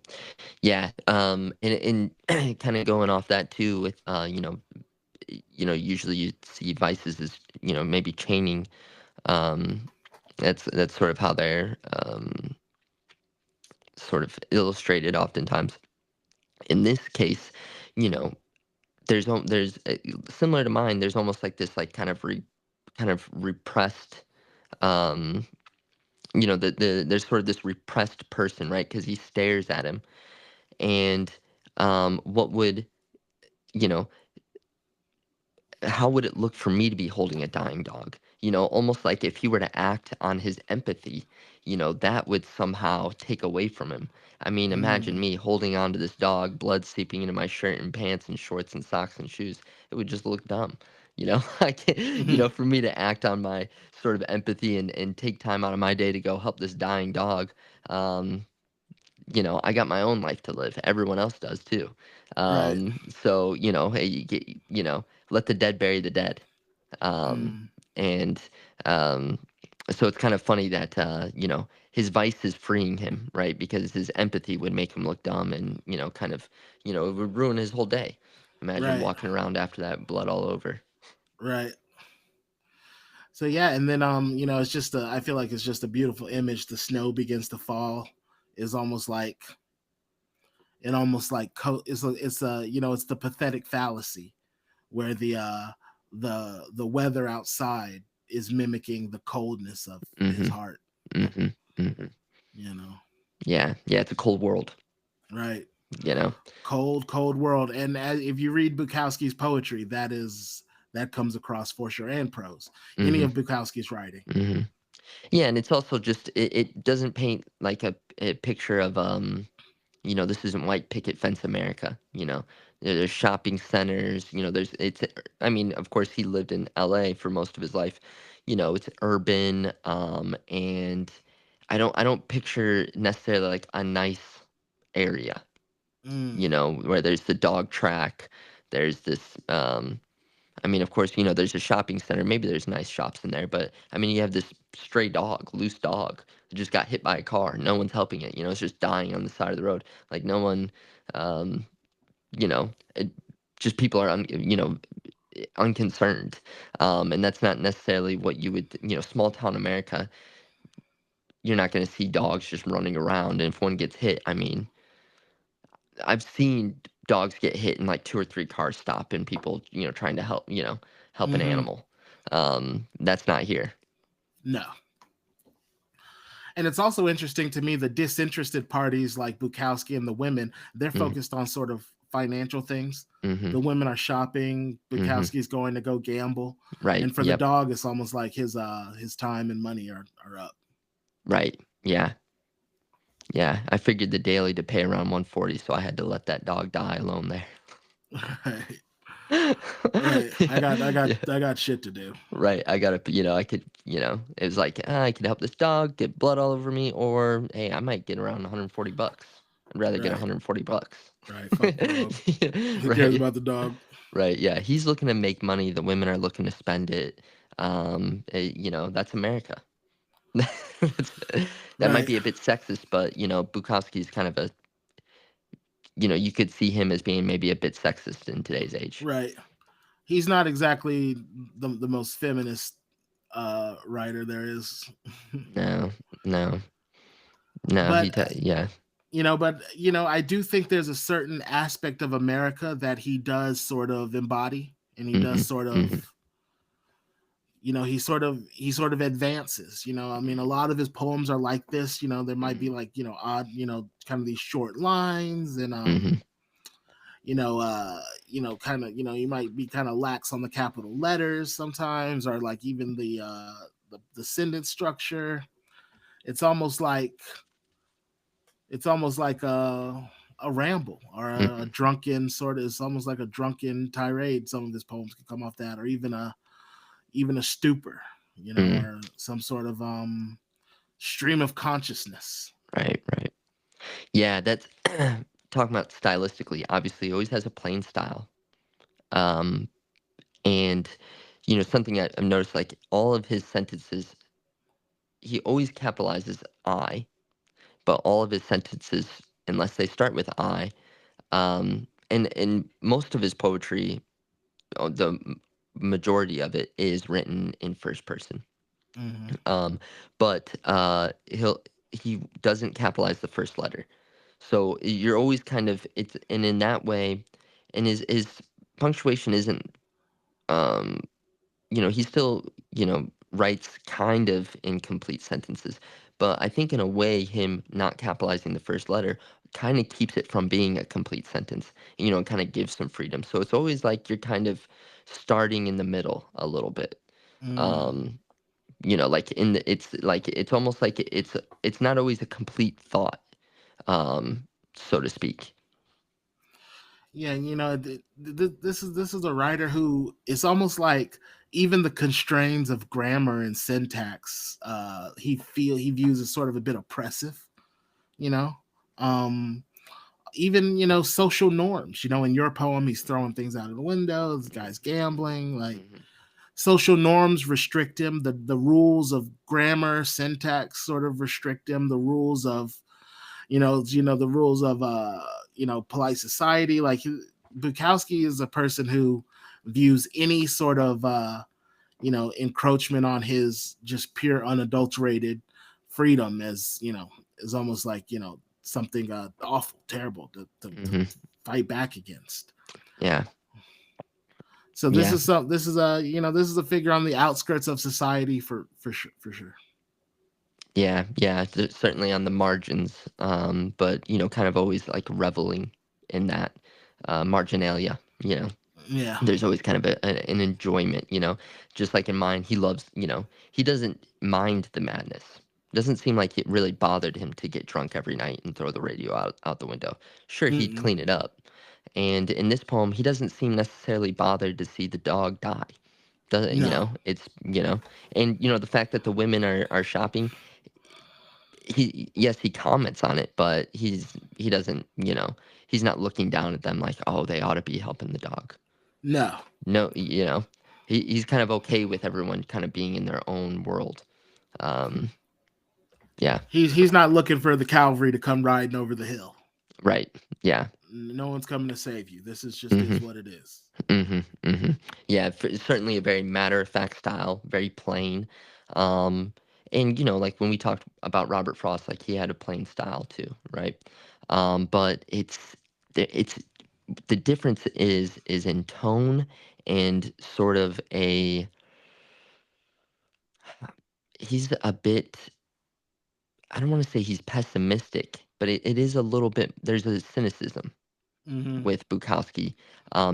Speaker 1: Yeah, and kind of going off that too with usually you see vices as maybe chaining. Um, that's sort of how they're sort of illustrated oftentimes. In this case, you know, there's similar to mine. There's almost like this like kind of repressed. Um, there's sort of this repressed person, right? Because he stares at him, and what would you know how would it look for me to be holding a dying dog? Almost like if he were to act on his empathy, that would somehow take away from him. I mean, imagine
Speaker 2: Mm,
Speaker 1: me holding on to this dog, blood seeping into my shirt and pants and shorts and socks and shoes. It would just look dumb. I can't,
Speaker 2: mhm,
Speaker 1: for me to act on my sort of empathy and take time out of my day to go help this dying dog. Um, I got my own life to live. Everyone else does too.
Speaker 2: right.
Speaker 1: So, hey, let the dead bury the dead. Um,
Speaker 2: Mm,
Speaker 1: and um, so it's kind of funny that, his vice is freeing him, right? Because his empathy would make him look dumb and, kind of, it would ruin his whole day. Imagine
Speaker 2: Right,
Speaker 1: walking around after that, blood all over.
Speaker 2: right. So yeah, and then it's just I feel like it's just a beautiful image. The snow begins to fall. Is almost like it almost like it's the pathetic fallacy where the weather outside is mimicking the coldness of his
Speaker 1: Mhm.
Speaker 2: heart.
Speaker 1: Mhm. Mhm.
Speaker 2: You know,
Speaker 1: Yeah. Yeah, it's a cold world,
Speaker 2: right?
Speaker 1: you know.
Speaker 2: Cold world. And if you read Bukowski's poetry, that comes across for sure, and prose. Any
Speaker 1: Mhm.
Speaker 2: of Bukowski's writing.
Speaker 1: Mhm. Yeah, and it's also just it doesn't paint like a picture of this isn't white picket fence America. There's shopping centers. There's it's. I mean, of course, he lived in L.A. for most of his life. It's urban, and I don't picture necessarily like a nice area.
Speaker 2: Mm,
Speaker 1: Where there's the dog track. There's this. I mean, of course, there's a shopping center. Maybe there's nice shops in there, but I mean, you have this stray dog, loose dog, that just got hit by a car. No one's helping it. It's just dying on the side of the road. Like no one, um, you know, it, just people are, unconcerned. And that's not necessarily what you would, small town America. You're not going to see dogs just running around. And if one gets hit, I mean, I've seen dogs get hit and like two or three cars stop and people, trying to help an
Speaker 2: hmm.
Speaker 1: animal. That's not here.
Speaker 2: No. And it's also interesting to me the disinterested parties like Bukowski and the women, they're
Speaker 1: Mhm,
Speaker 2: focused on sort of financial things.
Speaker 1: mhm,
Speaker 2: The women are shopping,
Speaker 1: mhm.
Speaker 2: Bukowski's going to go gamble.
Speaker 1: Right,
Speaker 2: And for the
Speaker 1: yep,
Speaker 2: dog, it's almost like his time and money are up.
Speaker 1: right, yeah, yeah. I figured the daily to pay around 140, so I had to let that dog die alone there.
Speaker 2: Right. Right. I got I got
Speaker 1: Yeah,
Speaker 2: I got shit to do.
Speaker 1: right, I gotta I could it was like, I could help this dog get blood all over me, or, hey, I might get around 140 bucks. I'd rather get
Speaker 2: Right.
Speaker 1: 140 bucks.
Speaker 2: Right. Fuck the dog.
Speaker 1: Yeah,
Speaker 2: Who cares
Speaker 1: right.
Speaker 2: about the dog?
Speaker 1: Right, yeah, he's looking to make money, the women are looking to spend it, that's America. That's that might
Speaker 2: Right.
Speaker 1: be a bit sexist, but, Bukowski's kind of you could see him as being maybe a bit sexist in today's age.
Speaker 2: Right. He's not exactly the most feminist writer there is.
Speaker 1: No, no, no,
Speaker 2: But
Speaker 1: yeah.
Speaker 2: I do think there's a certain aspect of America that he does sort of embody, and he does
Speaker 1: Mhm,
Speaker 2: sort
Speaker 1: mhm,
Speaker 2: of, he sort of advances. I mean, a
Speaker 1: mhm,
Speaker 2: lot of his poems are like this. There might be
Speaker 1: mhm,
Speaker 2: like odd, kind of these short lines, and
Speaker 1: mhm,
Speaker 2: kind of, you might be kind of lax on the capital letters sometimes, or like even the sentence structure. It's almost like a ramble or a
Speaker 1: mhm,
Speaker 2: drunken sort of. It's almost like a drunken tirade. Some of his poems can come off that, or even a stupor,
Speaker 1: mhm.
Speaker 2: or some sort of stream of consciousness.
Speaker 1: Right, right. Yeah, that's talking about stylistically, obviously, he always has a plain style. Um, and, something I've noticed, like, all of his sentences, he always capitalizes I, but all of his sentences, unless they start with I, and most of his poetry, majority of it is written in first person.
Speaker 2: Hmm.
Speaker 1: Um, but he doesn't capitalize the first letter, so you're always kind of it's and in that way, and his punctuation isn't um he still, writes kind of incomplete sentences. But I think in a way, him not capitalizing the first letter kind of keeps it from being a complete sentence, and kind of gives some freedom. So it's always like you're kind of starting in the middle a little bit.
Speaker 2: Mm.
Speaker 1: Um, like it's almost like it's not always a complete thought, so to speak.
Speaker 2: Yeah, this is a writer who it's almost like even the constraints of grammar and syntax, he views as sort of a bit oppressive. You know, um, even social norms. In your poem, he's throwing things out of the window. This
Speaker 1: Mhm,
Speaker 2: guy's gambling, like
Speaker 1: mhm,
Speaker 2: social norms restrict him. The rules of grammar, syntax sort of restrict him. The rules of the rules of polite society. Like Bukowski is a person who views any sort of encroachment on his just pure unadulterated freedom as is almost like something awful, terrible to
Speaker 1: Hmm.
Speaker 2: fight back against.
Speaker 1: Yeah.
Speaker 2: So this
Speaker 1: Yeah.
Speaker 2: is some this is a this is a figure on the outskirts of society for sure.
Speaker 1: Yeah, yeah, certainly on the margins, but kind of always like reveling in that marginalia.
Speaker 2: Yeah.
Speaker 1: There's always kind of an enjoyment. Just like in mine, he loves. He doesn't mind the madness. Doesn't seem like it really bothered him to get drunk every night and throw the radio out the window. Sure, he'd
Speaker 2: Mm-mm.
Speaker 1: clean it up. And in this poem, he doesn't seem necessarily bothered to see the dog die. Doesn't
Speaker 2: No.
Speaker 1: it's and the fact that the women are shopping, he yes, he comments on it, but he doesn't, he's not looking down at them like, oh, they ought to be helping the dog.
Speaker 2: No.
Speaker 1: No, he's kind of okay with everyone kind of being in their own world. Um, yeah,
Speaker 2: He's not looking for the cavalry to come riding over the hill.
Speaker 1: right, yeah,
Speaker 2: No one's coming to save you. This is just
Speaker 1: hmm
Speaker 2: is what it is.
Speaker 1: yeah. Certainly a very matter of fact style, very plain. Um, and like when we talked about Robert Frost, like he had a plain style too, right? But it's the difference is in tone and sort of he's a bit, I don't want to say he's pessimistic, but it is a little bit, there's a cynicism
Speaker 2: Mm-hmm.
Speaker 1: with Bukowski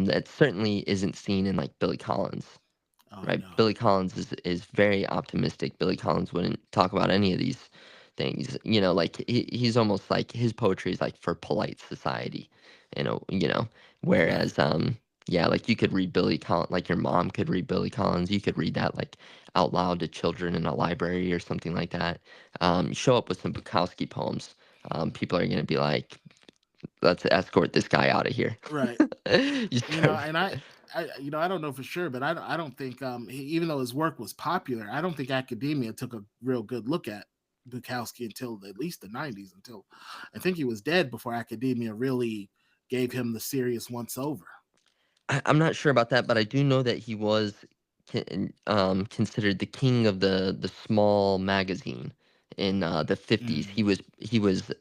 Speaker 1: that certainly isn't seen in like Billy Collins.
Speaker 2: Oh
Speaker 1: Right?
Speaker 2: no.
Speaker 1: Billy Collins is very optimistic. Billy Collins wouldn't talk about any of these things. Like he's almost like his poetry is like for polite society.
Speaker 2: Right.
Speaker 1: Whereas yeah, like you could read Billy Collins, like your mom could read Billy Collins. You could read that like out loud to children in a library or something like that. Show up with some Bukowski poems. People are gonna be like, let's escort this guy out of here.
Speaker 2: Right.
Speaker 1: You start,
Speaker 2: And I don't know for sure, but I don't think even though his work was popular, I don't think academia took a real good look at Bukowski until at least the '90s. Until I think he was dead before academia really gave him the serious once over.
Speaker 1: I'm not sure about that, but I do know that he was considered the king of the small magazine in the 50s.
Speaker 2: Mm,
Speaker 1: He was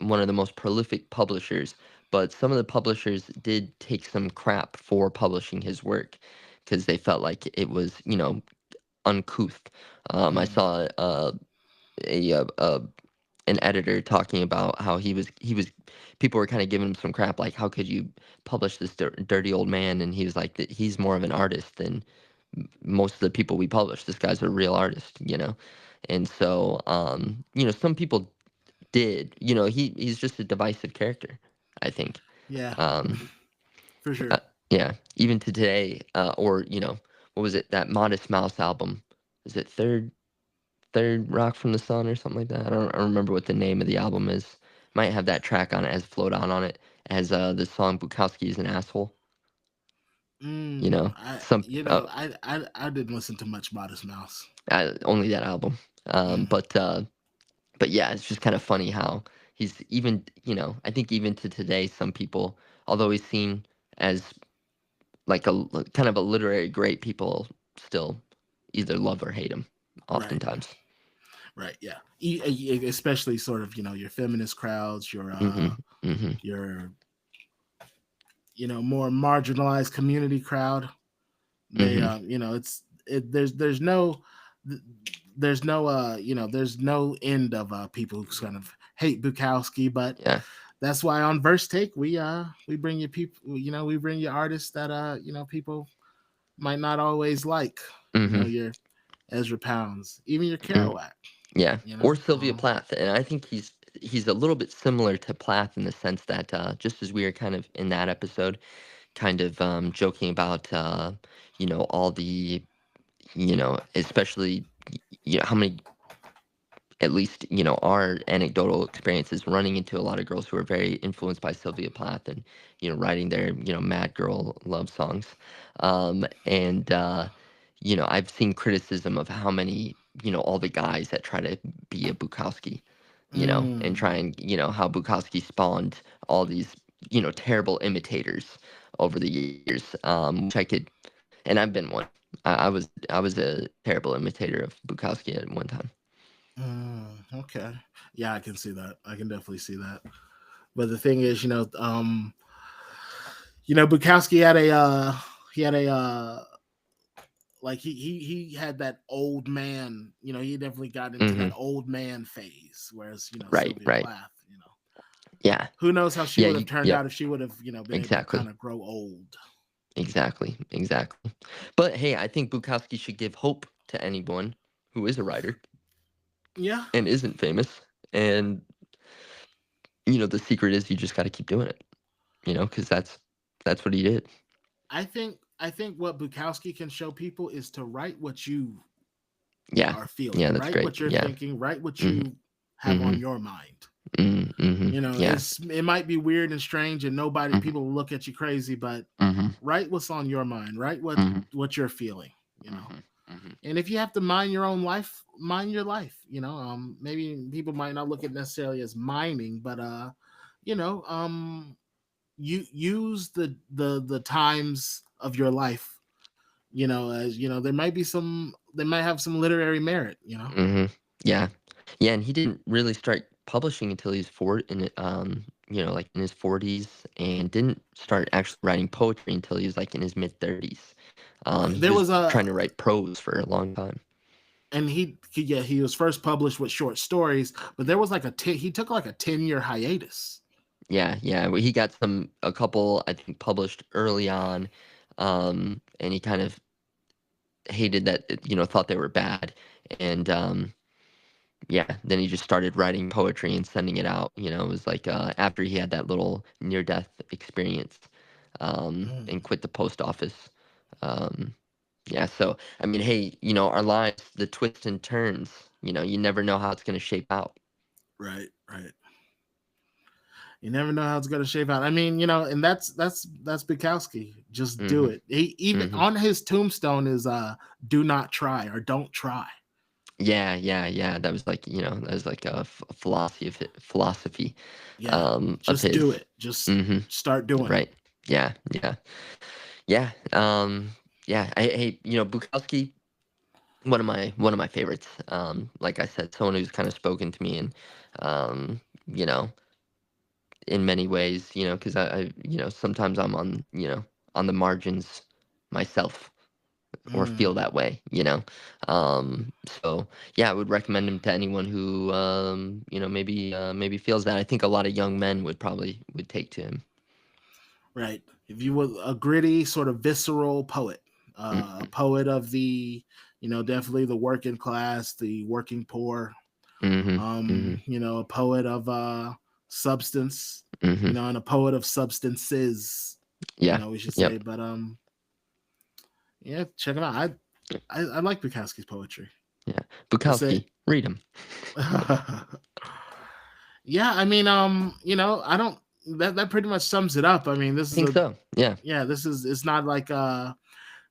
Speaker 1: one of the most prolific publishers, but some of the publishers did take some crap for publishing his work because they felt like it was uncouth. I
Speaker 2: mm,
Speaker 1: saw a an editor talking about how he was people were kind of giving him some crap like how could you publish this dirty old man, and he was like that he's more of an artist than most of the people we publish. This guy's a real artist. And so some people did, he's just a divisive character, I think.
Speaker 2: yeah,
Speaker 1: um
Speaker 2: for
Speaker 1: uh,
Speaker 2: sure.
Speaker 1: yeah, even to today, or what was it, that Modest Mouse album, is it Third Rock from the Sun or something like that. I don't remember what the name of the album is. Might have that track on it, as Float On it, as the song Bukowski is an asshole.
Speaker 2: I
Speaker 1: Some
Speaker 2: I didn't listen to much Modest Mouse.
Speaker 1: only that album.
Speaker 2: Mm,
Speaker 1: But yeah, it's just kind of funny how he's even I think even to today some people, although he's seen as like kind of a literary great, people still either love or hate him
Speaker 2: right,
Speaker 1: oftentimes.
Speaker 2: right, yeah. Especially sort of your feminist crowds,
Speaker 1: Hmm. Hmm.
Speaker 2: your more marginalized community crowd. They
Speaker 1: Hmm.
Speaker 2: there's no there's no end of people who kind of hate Bukowski, but
Speaker 1: Yeah.
Speaker 2: that's why on Verse Take we bring you people, we bring you artists that people might not always like,
Speaker 1: Hmm.
Speaker 2: your Ezra Pounds, even your
Speaker 1: Hmm.
Speaker 2: Kerouac.
Speaker 1: Yeah,
Speaker 2: you
Speaker 1: or
Speaker 2: know
Speaker 1: Sylvia
Speaker 2: um,
Speaker 1: Plath, and I think he's a little bit similar to Plath in the sense that just as we were kind of in that episode, kind of joking about all the especially how many, at least our anecdotal experiences running into a lot of girls who are very influenced by Sylvia Plath and writing their mad girl love songs, and I've seen criticism of how many, all the guys that try to be a Bukowski, and try
Speaker 2: Mm,
Speaker 1: and, how Bukowski spawned all these, terrible imitators over the years, which I could, and I've been one. I was a terrible imitator of Bukowski at one time.
Speaker 2: okay. Yeah, I can see that. I can definitely see that. But the thing is, Bukowski had he had a like he had that old man. He definitely got into that
Speaker 1: Hmm.
Speaker 2: old man phase. Whereas
Speaker 1: Right,
Speaker 2: Sylvia
Speaker 1: right.
Speaker 2: Plath,
Speaker 1: Yeah,
Speaker 2: who knows how she
Speaker 1: yeah,
Speaker 2: would have turned
Speaker 1: yep,
Speaker 2: out if she would have been able to kind
Speaker 1: exactly.
Speaker 2: of grow old.
Speaker 1: Exactly, exactly. But hey, I think Bukowski should give hope to anyone who is a writer
Speaker 2: Yeah,
Speaker 1: and isn't famous. And the secret is you just got to keep doing it. Because that's what he did.
Speaker 2: I think what Bukowski can show people is to write what you
Speaker 1: Yeah,
Speaker 2: are
Speaker 1: yeah,
Speaker 2: feeling,
Speaker 1: that's
Speaker 2: write
Speaker 1: great.
Speaker 2: what you're
Speaker 1: Yeah.
Speaker 2: thinking, write what
Speaker 1: Mhm.
Speaker 2: you have on
Speaker 1: Mhm.
Speaker 2: your mind.
Speaker 1: Yeah.
Speaker 2: It might be weird and strange, and nobody
Speaker 1: Mhm.
Speaker 2: people will look at you crazy, but
Speaker 1: Mhm.
Speaker 2: write what's on your mind, write what
Speaker 1: Mhm.
Speaker 2: what you're feeling. You know,
Speaker 1: Mhm. Mhm.
Speaker 2: and if you have to mind your own life, mind your life. Maybe people might not look at necessarily as mining, but you know, you use the times of your life. As they might have some literary merit.
Speaker 1: Mhm. Yeah. Yeah, and he didn't really start publishing until he's like in his 40s, and didn't start actually writing poetry until he was like in his mid 30s.
Speaker 2: Right.
Speaker 1: He
Speaker 2: There
Speaker 1: was
Speaker 2: was a
Speaker 1: trying to write prose for a long time.
Speaker 2: and he was first published with short stories, but there was he took like a 10-year hiatus.
Speaker 1: Yeah, yeah. Well, he got a couple, I think, published early on, and he kind of hated that, thought they were bad, and yeah, then he just started writing poetry and sending it out. It was like after he had that little near-death experience,
Speaker 2: Mm,
Speaker 1: and quit the post office. Um, yeah, so I mean, hey, our lives, the twists and turns. You never know how it's going to shape out.
Speaker 2: right, right. You never know how it's gonna shape out. I mean, and that's Bukowski. Just do
Speaker 1: Hmm.
Speaker 2: it. He even
Speaker 1: Hmm.
Speaker 2: on his tombstone is do not try or don't try.
Speaker 1: Yeah, yeah, yeah. That was like a philosophy,
Speaker 2: Yeah.
Speaker 1: of
Speaker 2: Just do
Speaker 1: his.
Speaker 2: it. Just
Speaker 1: Hmm.
Speaker 2: start doing it.
Speaker 1: Right. Yeah, yeah, yeah. Yeah. Hey, Bukowski, one of my favorites. Like I said, someone who's kind of spoken to me, and um, you know, in many ways, because sometimes I'm on the margins myself, or feel
Speaker 2: Mm,
Speaker 1: that way. So yeah, I would recommend him to anyone who maybe feels that. I think a lot of young men would take to him.
Speaker 2: right. If you were a gritty, sort of visceral poet, a
Speaker 1: Mm-hmm.
Speaker 2: poet of the, definitely the working class, the working poor,
Speaker 1: Mm-hmm. Mm-hmm.
Speaker 2: a poet of substance,
Speaker 1: Mm-hmm.
Speaker 2: and a poet of substances,
Speaker 1: Yeah.
Speaker 2: we should say.
Speaker 1: Yep.
Speaker 2: But yeah, check it out. I like Bukowski's poetry.
Speaker 1: Yeah.
Speaker 2: It's a
Speaker 1: Bukowski, read him.
Speaker 2: yeah, I mean, I don't that pretty much sums it up. I mean,
Speaker 1: I think so. Yeah.
Speaker 2: this is it's not like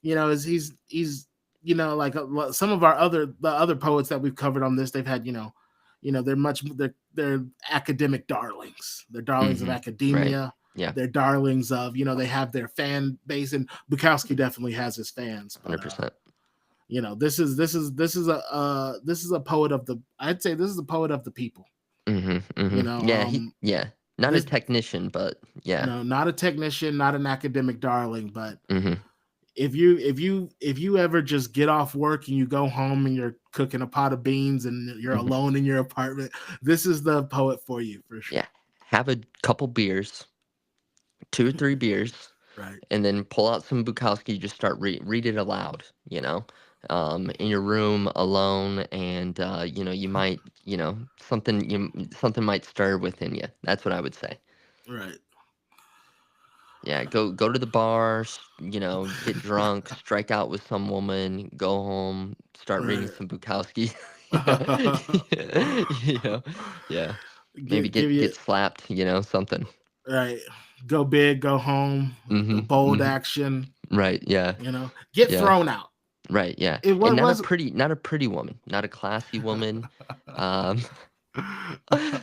Speaker 2: is he's like some of the other poets that we've covered on this, they've had they're academic darlings. They're darlings of
Speaker 1: Mm-hmm. Right.
Speaker 2: academia.
Speaker 1: Yeah.
Speaker 2: They're darlings of they have their fan base, and Bukowski definitely has his fans. But
Speaker 1: 100%.
Speaker 2: this is a poet of the I'd say this is a poet of the people.
Speaker 1: Mhm,
Speaker 2: You
Speaker 1: mhm.
Speaker 2: know,
Speaker 1: Yeah, not a
Speaker 2: this
Speaker 1: technician, but yeah.
Speaker 2: not a technician, not an academic darling, but
Speaker 1: Mhm,
Speaker 2: if you ever just get off work and you go home and you're cooking a pot of beans and you're
Speaker 1: mhm.
Speaker 2: alone in your apartment, this is the poet for you for sure.
Speaker 1: Yeah. Have a couple beers, 2 or 3 beers,
Speaker 2: Right,
Speaker 1: and then pull out some Bukowski, just start read it aloud, in your room alone, and, you might, something might stir within you. That's what I would say.
Speaker 2: right.
Speaker 1: Yeah, go to the bar, get drunk, strike out with some woman, go home, start reading
Speaker 2: Right.
Speaker 1: some Bukowski. Yeah. Yeah. Maybe
Speaker 2: Give you
Speaker 1: get slapped, something.
Speaker 2: right. Go big, go home. The
Speaker 1: Mhm,
Speaker 2: bold
Speaker 1: mhm.
Speaker 2: action.
Speaker 1: Right, yeah,
Speaker 2: Get
Speaker 1: yeah.
Speaker 2: thrown out.
Speaker 1: Right, yeah,
Speaker 2: It
Speaker 1: and
Speaker 2: what was
Speaker 1: not a pretty woman, not a classy woman, um,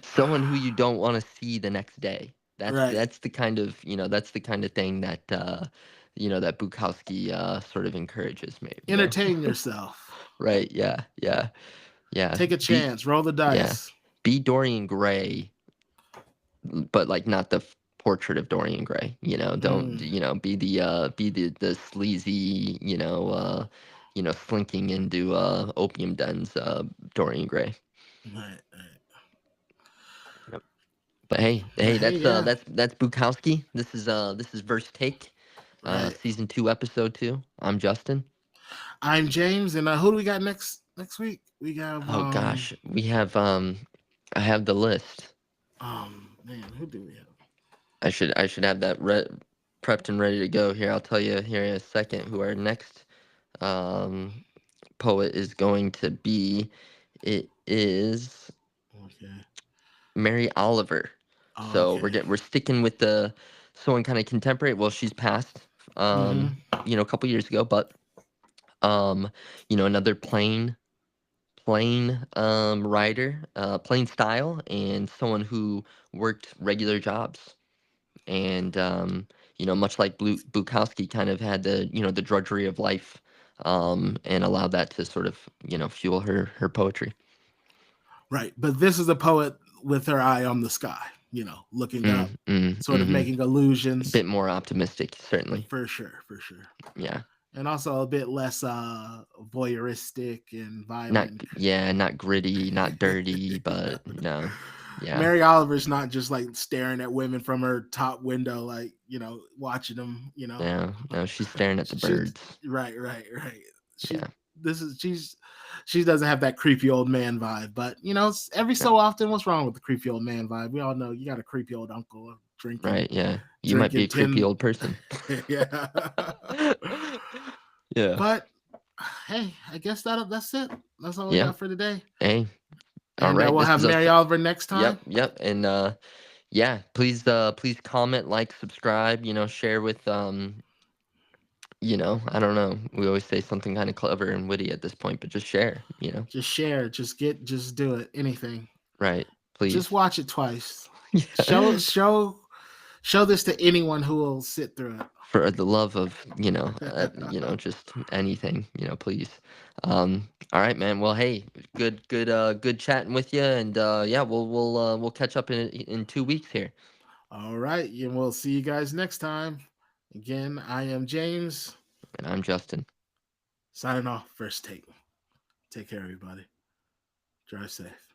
Speaker 1: someone who you don't wanna see the next day.
Speaker 2: right.
Speaker 1: That's the kind of, that's the kind of thing that, that Bukowski, sort of encourages, maybe.
Speaker 2: Entertain yourself.
Speaker 1: Right, yeah, yeah, yeah.
Speaker 2: Take a
Speaker 1: Be
Speaker 2: chance. Roll the
Speaker 1: Yeah.
Speaker 2: dice.
Speaker 1: Be Dorian Gray, but, like, not the portrait of Dorian Gray, don't,
Speaker 2: Mm,
Speaker 1: be the sleazy, slinking into, opium dens, Dorian Gray.
Speaker 2: right, right.
Speaker 1: Yep. But
Speaker 2: But
Speaker 1: hey,
Speaker 2: hey,
Speaker 1: that's,
Speaker 2: yeah,
Speaker 1: Bukowski. This is Verse Take,
Speaker 2: right.
Speaker 1: season 2, episode 2. I'm Justin.
Speaker 2: I'm James, and who do we got next week? We have
Speaker 1: Oh gosh, I have the list.
Speaker 2: man, who do we have?
Speaker 1: I should have that prepped and ready to go here. I'll tell you here in a second who our next um, poet is going to be. It is
Speaker 2: Okay.
Speaker 1: Mary Oliver. So
Speaker 2: Okay.
Speaker 1: we're sticking with the someone kind of contemporary. Well, she's passed,
Speaker 2: Mm-hmm.
Speaker 1: a couple years ago, but another plain writer, plain style, and someone who worked regular jobs. And much like Bukowski kind of had the drudgery of life, and allowed that to sort of fuel her poetry.
Speaker 2: Right. But this is a poet with her eye on the sky, looking up, sort of making
Speaker 1: A
Speaker 2: allusions.
Speaker 1: bit more optimistic, certainly.
Speaker 2: For sure, for sure.
Speaker 1: Yeah,
Speaker 2: And also a bit less voyeuristic and
Speaker 1: not
Speaker 2: violent.
Speaker 1: yeah, not gritty, not dirty, but no, yeah,
Speaker 2: Mary Oliver's not just like staring at women from her top window, like, watching them,
Speaker 1: no, no. She's staring at the
Speaker 2: she's
Speaker 1: birds.
Speaker 2: right, right, right. She
Speaker 1: Yeah,
Speaker 2: this is she doesn't have that creepy old man vibe, but every
Speaker 1: no,
Speaker 2: so often, what's wrong with the creepy old man vibe? We all know you got a creepy old uncle drinking
Speaker 1: right, yeah. You might be
Speaker 2: drinking
Speaker 1: a creepy
Speaker 2: 10.
Speaker 1: old person.
Speaker 2: Yeah.
Speaker 1: Yeah,
Speaker 2: But hey, I guess that's it. That's all we
Speaker 1: yeah.
Speaker 2: got for today.
Speaker 1: Hey, all
Speaker 2: And
Speaker 1: right.
Speaker 2: we'll
Speaker 1: This
Speaker 2: have
Speaker 1: is us.
Speaker 2: Mary Oliver next time.
Speaker 1: Yep, yep. And yeah, please comment, like, subscribe, share with I don't know. We always say something kind of clever and witty at this point, but just share.
Speaker 2: Just share. Just do it. Anything.
Speaker 1: Right.
Speaker 2: Just
Speaker 1: Please.
Speaker 2: watch it twice. Show
Speaker 1: Yeah.
Speaker 2: show show this to anyone who will sit through
Speaker 1: For the love of,
Speaker 2: it.
Speaker 1: just anything, please. All right, man. Well, hey, good chatting with you, and yeah, we'll catch up in 2 weeks here.
Speaker 2: All right, and we'll see you guys next time. Again, I am James.
Speaker 1: And I'm Justin.
Speaker 2: Signing off. First take. Take care, everybody. Drive safe.